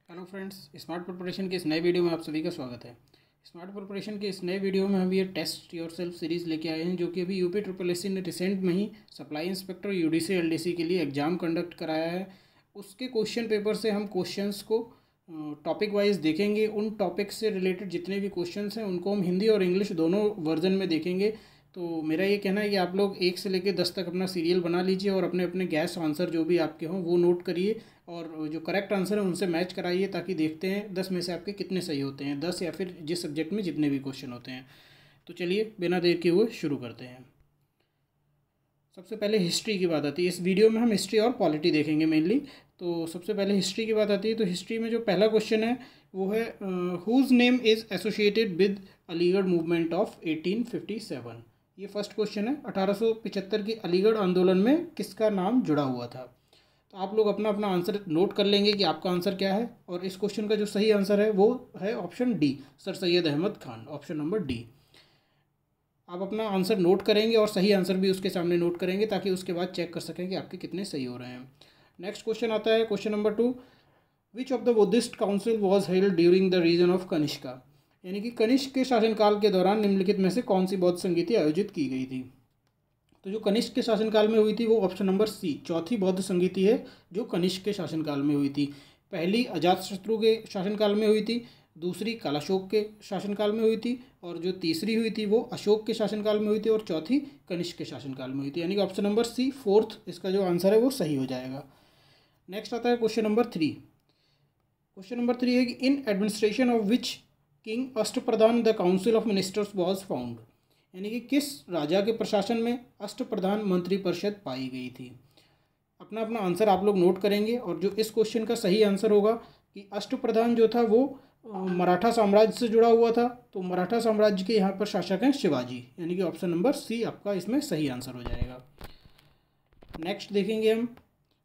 Hello friends, smart preparation के इस नए वीडियो में आप सभी का स्वागत है। स्मार्ट प्रिपरेशन के इस नए वीडियो में हम ये टेस्ट योर सेल्फ सीरीज़ लेके आए हैं, जो कि अभी यूपी ट्रिपल एससी ने रिसेंट में ही सप्लाई इंस्पेक्टर यूडीसी एलडीसी के लिए एग्ज़ाम कंडक्ट कराया है। उसके क्वेश्चन पेपर से हम क्वेश्चंस को टॉपिक वाइज देखेंगे। उन टॉपिक से रिलेटेड जितने भी क्वेश्चंस हैं उनको हम हिंदी और इंग्लिश दोनों वर्जन में देखेंगे। तो मेरा ये कहना है कि आप लोग 1 से लेकर 10 तक अपना सीरियल बना लीजिए और अपने अपने गैस आंसर जो भी आपके हों वो नोट करिए और जो करेक्ट आंसर है उनसे मैच कराइए, ताकि देखते हैं 10 में से आपके कितने सही होते हैं, 10 या फिर जिस सब्जेक्ट में जितने भी क्वेश्चन होते हैं। तो चलिए बिना देर किए हुए शुरू करते हैं। सबसे पहले हिस्ट्री की बात आती है। इस वीडियो में हम हिस्ट्री और पॉलिटी देखेंगे मेनली। तो सबसे पहले हिस्ट्री की बात आती है। तो हिस्ट्री में जो पहला क्वेश्चन है वो है whose name is associated with Aligarh movement of 1857। ये फर्स्ट क्वेश्चन है। 1875 की अलीगढ़ आंदोलन में किसका नाम जुड़ा हुआ था। तो आप लोग अपना अपना आंसर नोट कर लेंगे कि आपका आंसर क्या है। और इस क्वेश्चन का जो सही आंसर है वो है option D, sir Syed Ahmed Khan, option number D. आप अपना आंसर नोट करेंगे और सही आंसर भी उसके सामने नोट करेंगे, ताकि उसके बाद चेक कर सकें कि आपके कितने सही हो रहे हैं। नेक्स्ट क्वेश्चन आता है, question number 2। Which of the Buddhist council was held during the reign of Kanishka. यानी कि कनिष्क के शासनकाल के दौरान निम्नलिखित में से कौन सी बौद्ध संगीति आयोजित की गई थी। तो जो कनिष्क के शासनकाल में हुई थी वो ऑप्शन नंबर सी, चौथी बौद्ध संगीति है जो कनिष्क के शासनकाल में हुई थी। पहली अजातशत्रु के शासनकाल में हुई थी, दूसरी कालाशोक के शासनकाल में हुई थी, और जो तीसरी हुई थी वो अशोक के शासनकाल में हुई थी, और चौथी कनिष्क के शासनकाल में हुई थी। यानी कि ऑप्शन नंबर सी, फोर्थ, इसका जो आंसर है वो सही हो जाएगा। नेक्स्ट आता है क्वेश्चन नंबर 3। क्वेश्चन नंबर 3 है कि in administration of which king Ashtapradhan the council of ministers was found. यानी कि किस राजा के प्रशासन में अष्टप्रधान मंत्री परिषद पाई गई थी। अपना अपना आंसर आप लोग नोट करेंगे। और जो इस क्वेश्चन का सही आंसर होगा कि अष्टप्रधान जो था वो मराठा साम्राज्य से जुड़ा हुआ था। तो मराठा साम्राज्य के यहाँ पर शासक हैं शिवाजी। यानी कि ऑप्शन नंबर सी आपका इसमें सही आंसर हो जाएगा। नेक्स्ट देखेंगे हम,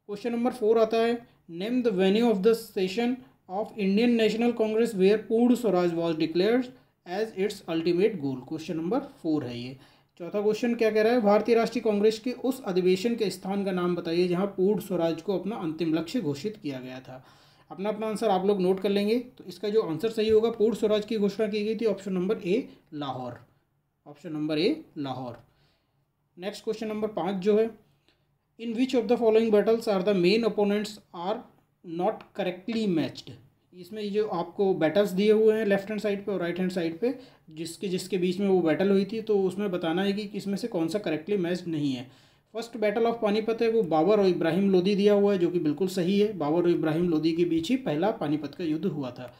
क्वेश्चन नंबर 4 आता है, name the venue of the session of Indian National Congress where Purna Swaraj was declared as its ultimate goal. Question number 4 है ये। चौथा क्वेश्चन क्या कह रहा है, भारतीय राष्ट्रीय कांग्रेस के उस अधिवेशन के स्थान का नाम बताइए जहां पूर्ण स्वराज को अपना अंतिम लक्ष्य घोषित किया गया था। अपना अपना आंसर आप लोग नोट कर लेंगे। तो इसका जो आंसर सही होगा, पूर्ण स्वराज की घोषणा की गई थी option number A, Lahore, option number A, Lahore. Next question number 5 जो है, in which of the following battles are the main opponents are not correctly matched. इसमें ये जो आपको बैटल्स दिए हुए हैं लेफ्ट हैंड साइड पे और राइट हैंड साइड पे, जिसके जिसके बीच में वो बैटल हुई थी, तो उसमें बताना है कि इसमें से कौन सा करेक्टली मैच्ड नहीं है। फर्स्ट बैटल ऑफ पानीपत है वो बाबर और इब्राहिम लोदी दिया हुआ है, जो कि बिल्कुल सही है। बाबर और इब्राहिम लोदी के बीच ही पहला पानीपत का युद्ध हुआ था।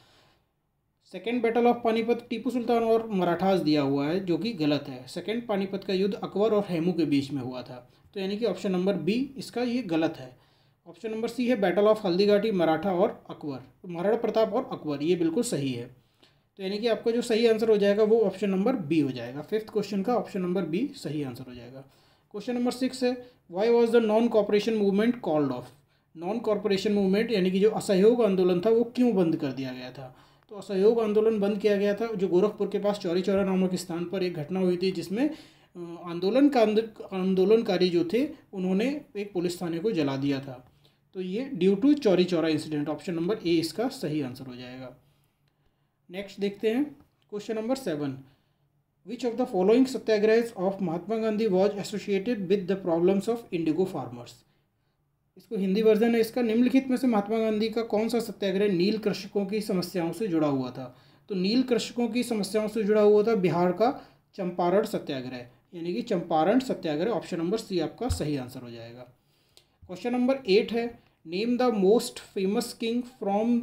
Second battle of Panipat Tipu Sultan और मराठास दिया हुआ है, जो कि गलत है। सेकेंड पानीपत का युद्ध अकबर और हेमू के बीच में हुआ था। तो यानी कि ऑप्शन नंबर बी इसका ये गलत है। ऑप्शन नंबर सी है बैटल ऑफ हल्दीघाटी, मराठा और अकबर, महाराणा प्रताप और अकबर, ये बिल्कुल सही है। तो यानी कि आपका जो सही आंसर हो जाएगा वो ऑप्शन नंबर बी हो जाएगा। फिफ्थ क्वेश्चन का ऑप्शन नंबर बी सही आंसर हो जाएगा। क्वेश्चन नंबर 6 है, why was the non cooperation movement called off. Non corporation movement यानी कि जो असहयोग आंदोलन था वो क्यों बंद कर दिया गया था। तो असहयोग आंदोलन बंद किया गया था जो गोरखपुर के पास चौरी चौरा नामक स्थान पर एक घटना हुई थी, जिसमें आंदोलनकारी जो थे उन्होंने एक पुलिस थाने को जला दिया था। तो ये due to Chauri Chaura incident, option number A इसका सही आंसर हो जाएगा। नेक्स्ट देखते हैं question number 7। Which of the following Satyagraha of Mahatma Gandhi was associated with the problems of indigo farmers. इसको हिंदी वर्जन है इसका, निम्नलिखित में से महात्मा गांधी का कौन सा सत्याग्रह नील कृषकों की समस्याओं से जुड़ा हुआ था। तो नील कृषकों की समस्याओं से जुड़ा हुआ था बिहार का चंपारण सत्याग्रह, यानी कि चंपारण सत्याग्रह, ऑप्शन नंबर सी आपका सही आंसर हो जाएगा। क्वेश्चन नंबर 8 है, name the most famous king from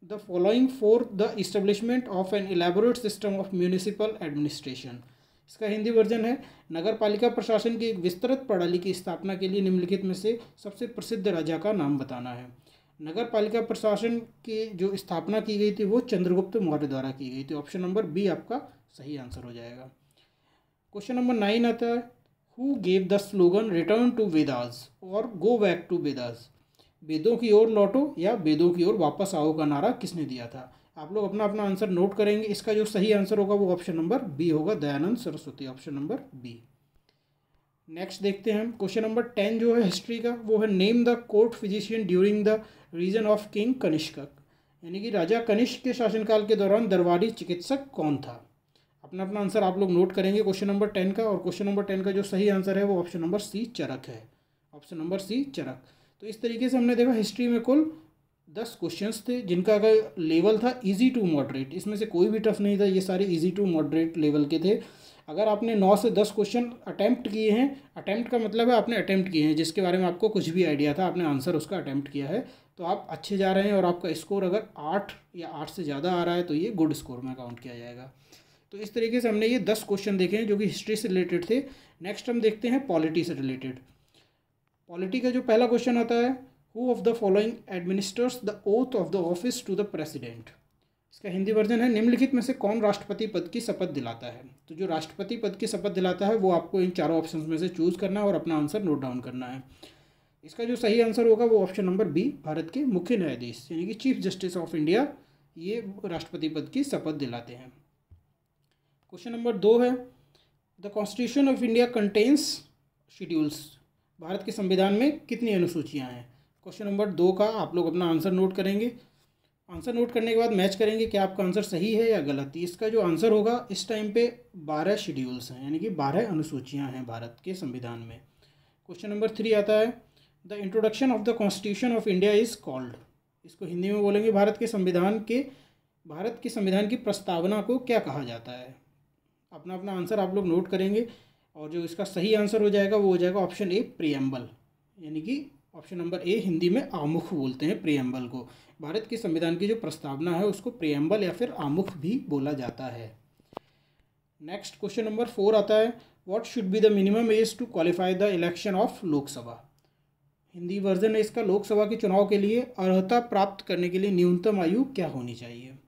the following for the establishment of N elaborate system of municipal administration. इसका हिंदी वर्जन है, नगर पालिका प्रशासन की एक विस्तृत प्रणाली की स्थापना के लिए निम्नलिखित में से सबसे प्रसिद्ध राजा का नाम बताना है। नगर पालिका प्रशासन की जो स्थापना की गई थी वो चंद्रगुप्त मौर्य द्वारा की गई थी। ऑप्शन नंबर बी आपका सही आंसर हो जाएगा। क्वेश्चन नंबर 9 आता है, who gave the slogan return to Vedas और गो बैक टू वेदास। वेदों की ओर लौटो या वेदों की ओर वापस आओ का नारा किसने दिया था। आप लोग अपना अपना आंसर नोट करेंगे। इसका जो सही आंसर होगा वो ऑप्शन नंबर बी होगा, Dayanand Saraswati, option number B. Next देखते हैं हम क्वेश्चन नंबर 10 जो है हिस्ट्री का, वो है name the court physician during the reign of king Kanishka. यानी कि राजा कनिष्क के शासनकाल के दौरान दरबारी चिकित्सक कौन था? अपना अपना आंसर आप लोग नोट करेंगे क्वेश्चन नंबर 10 का, और क्वेश्चन नंबर 10 का जो सही आंसर है वो ऑप्शन नंबर सी चरक है। ऑप्शन नंबर सी चरक। तो इस तरीके से हमने देखा हिस्ट्री में कुल 10 क्वेश्चंस थे जिनका का लेवल था इजी टू मॉडरेट। इसमें से कोई भी टफ नहीं था, ये सारे इजी टू मॉडरेट लेवल के थे। अगर आपने 9 से 10 क्वेश्चन अटैम्प्ट किए हैं, अटैम्प्ट का मतलब है आपने अटैम्प्ट किए हैं जिसके बारे में आपको कुछ भी आइडिया था, आपने आंसर उसका अटैम्प्ट किया है, तो आप अच्छे जा रहे हैं। और आपका स्कोर अगर 8 या 8 से ज़्यादा आ रहा है तो ये गुड स्कोर में काउंट किया जाएगा। तो इस तरीके से हमने ये 10 क्वेश्चन देखे हैं जो कि हिस्ट्री से रिलेटेड थे। नेक्स्ट हम देखते हैं पॉलिटी से रिलेटेड। पॉलिटी का जो पहला क्वेश्चन आता है, who of the following administers the oath of the office to the president. इसका हिंदी वर्जन है, निम्नलिखित में से कौन राष्ट्रपति पद की शपथ दिलाता है। तो जो राष्ट्रपति पद की शपथ दिलाता है वो आपको इन चारों ऑप्शंस में से चूज करना है और अपना आंसर नोट डाउन करना है। इसका जो सही आंसर होगा वो ऑप्शन नंबर बी, भारत के मुख्य न्यायाधीश यानी कि चीफ जस्टिस ऑफ इंडिया, ये राष्ट्रपति पद की शपथ दिलाते हैं। क्वेश्चन नंबर 2 है, the constitution of India contains schedules. Bharat के संविधान में कितनी अनुसूचियाँ हैं? क्वेश्चन नंबर 2 का आप लोग अपना आंसर नोट करेंगे। आंसर नोट करने के बाद मैच करेंगे कि आपका आंसर सही है या गलत। इसका जो आंसर होगा इस टाइम पे 12 शेड्यूल्स हैं, यानी कि 12 अनुसूचियाँ हैं भारत के संविधान में। क्वेश्चन नंबर 3 आता है, the introduction of the constitution of India is called. इसको हिंदी में बोलेंगे भारत के संविधान की प्रस्तावना को क्या कहा जाता है। अपना अपना आंसर आप लोग नोट करेंगे और जो इसका सही आंसर हो जाएगा वो हो जाएगा ऑप्शन ए, प्रियम्बल, यानी कि ऑप्शन नंबर ए, हिंदी में आमुख बोलते हैं प्रियम्बल को। भारत के संविधान की जो प्रस्तावना है उसको प्रियम्बल या फिर आमुख भी बोला जाता है। नेक्स्ट क्वेश्चन नंबर 4 आता है, what should be the minimum age to qualify the election of Lok Sabha. Hindi version है इसका, लोकसभा के चुनाव के लिए अर्हता प्राप्त करने के लिए न्यूनतम आयु क्या होनी चाहिए।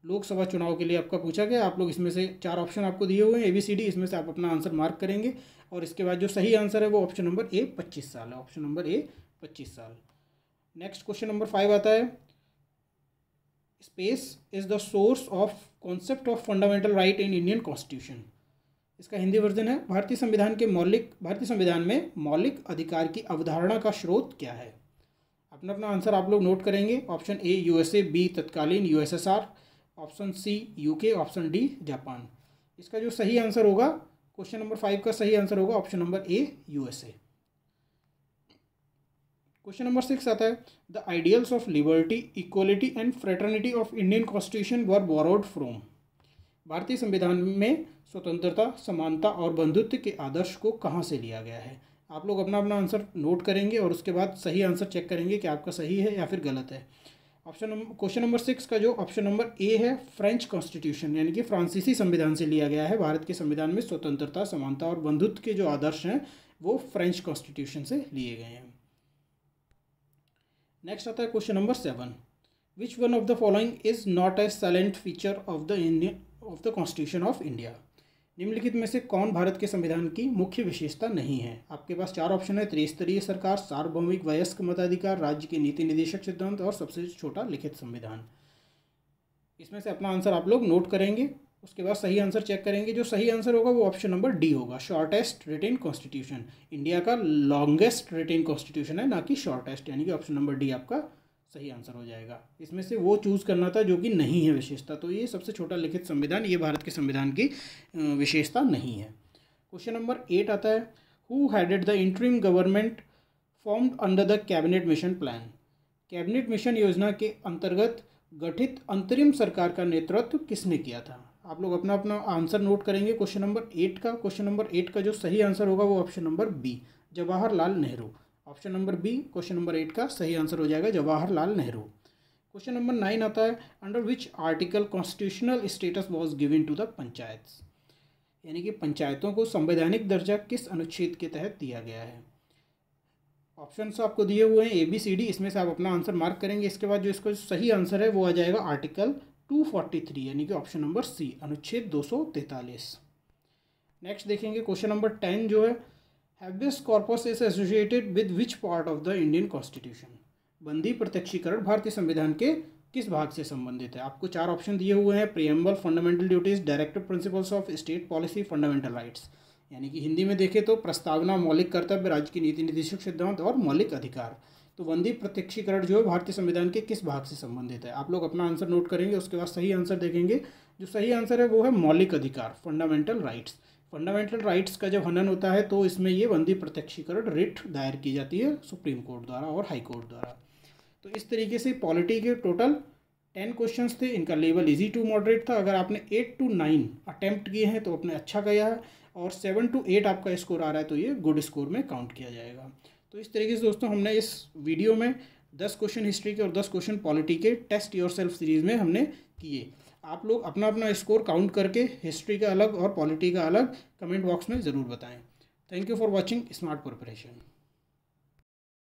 लोकसभा चुनाव के लिए आपका पूछा गया, आप लोग इसमें से 4 ऑप्शन आपको दिए हुए हैं ABCD, इसमें से आप अपना आंसर मार्क करेंगे और इसके बाद जो सही आंसर है वो ऑप्शन नंबर ए 25 साल है। ऑप्शन नंबर ए 25 साल। नेक्स्ट क्वेश्चन नंबर 5 आता है, space is the source of concept of fundamental right in Indian constitution. इसका हिंदी वर्जन है, भारतीय संविधान में मौलिक अधिकार की अवधारणा का स्रोत क्या है। अपना अपना आंसर आप लोग नोट करेंगे। ऑप्शन ए USA, बी तत्कालीन USSR, option C UK, option D Japan. इसका जो सही आंसर होगा क्वेश्चन नंबर 5 का सही आंसर होगा ऑप्शन नंबर ए USA। क्वेश्चन नंबर 6 आता है, the ideals of liberty, equality and fraternity of Indian constitution were borrowed from. भारतीय संविधान में स्वतंत्रता, समानता और बंधुत्व के आदर्श को कहाँ से लिया गया है। आप लोग अपना अपना आंसर नोट करेंगे और उसके बाद सही आंसर चेक करेंगे कि आपका सही है या फिर गलत है। क्वेश्चन नंबर 6 का जो ऑप्शन नंबर ए है, फ्रेंच कॉन्स्टिट्यूशन यानी कि फ्रांसीसी संविधान से लिया गया है। भारत के संविधान में स्वतंत्रता, समानता और बंधुत्व के जो आदर्श हैं वो फ्रेंच कॉन्स्टिट्यूशन से लिए गए हैं। नेक्स्ट आता है question number 7, which one of the following is not a silent feature of the constitution of India. निम्नलिखित में से कौन भारत के संविधान की मुख्य विशेषता नहीं है। आपके पास 4 ऑप्शन है, त्रिस्तरीय सरकार, सार्वभौमिक वयस्क मताधिकार, राज्य के नीति निदेशक सिद्धांत और सबसे छोटा लिखित संविधान। इसमें से अपना आंसर आप लोग नोट करेंगे, उसके बाद सही आंसर चेक करेंगे। जो सही आंसर होगा वो ऑप्शन नंबर डी होगा, शॉर्टेस्ट रिटेन कॉन्स्टिट्यूशन। इंडिया का लॉन्गेस्ट रिटेन कॉन्स्टिट्यूशन है, ना कि शॉर्टेस्ट, यानी कि ऑप्शन नंबर डी आपका सही आंसर हो जाएगा। इसमें से वो चूज़ करना था जो कि नहीं है विशेषता, तो ये सबसे छोटा लिखित संविधान, ये भारत के संविधान की विशेषता नहीं है। क्वेश्चन नंबर 8 आता है, who headed the interim government formed under the cabinet mission plan. Cabinet mission योजना के अंतर्गत गठित अंतरिम सरकार का नेतृत्व किसने किया था। आप लोग अपना अपना आंसर नोट करेंगे क्वेश्चन नंबर 8 का। क्वेश्चन नंबर 8 का जो सही आंसर होगा वो option number B, Jawaharlal Nehru. Option number B question number 8 का सही आंसर हो जाएगा, जवाहरलाल नेहरू। क्वेश्चन नंबर 9 आता है, under which article constitutional status was given to the panchayats. यानी कि पंचायतों को संवैधानिक दर्जा किस अनुच्छेद के तहत दिया गया है। ऑप्शंस आपको दिए हुए हैं ABCD, इसमें से आप अपना आंसर मार्क करेंगे। इसके बाद जो इसका सही आंसर है वो आ जाएगा आर्टिकल 243, यानी कि ऑप्शन नंबर सी, अनुच्छेद 243। नेक्स्ट देखेंगे क्वेश्चन नंबर 10 जो है, habeas corpus is associated with which part of the Indian constitution. बंदी प्रत्यक्षीकरण भारतीय संविधान के किस भाग से संबंधित है। आपको 4 ऑप्शन दिए हुए हैं, preamble, fundamental duties, directive principles of state policy, fundamental rights. यानी कि हिंदी में देखें तो प्रस्तावना, मौलिक कर्तव्य, राज्य की नीति निदेशक सिद्धांत और मौलिक अधिकार। तो वंदी प्रत्यक्षीकरण जो है भारतीय संविधान के किस भाग से संबंधित है? आप लोग अपना आंसर नोट करेंगे, उसके बाद सही आंसर देखेंगे। जो सही आंसर है वो है मौलिक अधिकार, फंडामेंटल राइट्स। फंडामेंटल राइट्स का जब हनन होता है तो इसमें ये वंदी प्रत्यक्षीकरण रिट दायर की जाती है सुप्रीम कोर्ट द्वारा और हाई कोर्ट द्वारा। तो इस तरीके से पॉलिटी के टोटल 10 क्वेश्चंस थे। इनका लेवल इजी टू मॉडरेट था। अगर आपने 8 to 9 अटैम्प्ट किए हैं तो आपने अच्छा किया है, और 7 to 8 आपका स्कोर आ रहा है तो ये गुड स्कोर में काउंट किया जाएगा। तो इस तरीके से दोस्तों हमने इस वीडियो में 10 क्वेश्चन हिस्ट्री के और 10 क्वेश्चन पॉलिटी के टेस्ट योरसेल्फ सीरीज़ में हमने किए। आप लोग अपना अपना स्कोर काउंट करके हिस्ट्री का अलग और पॉलिटी का अलग कमेंट बॉक्स में ज़रूर बताएं। Thank you for watching smart preparation.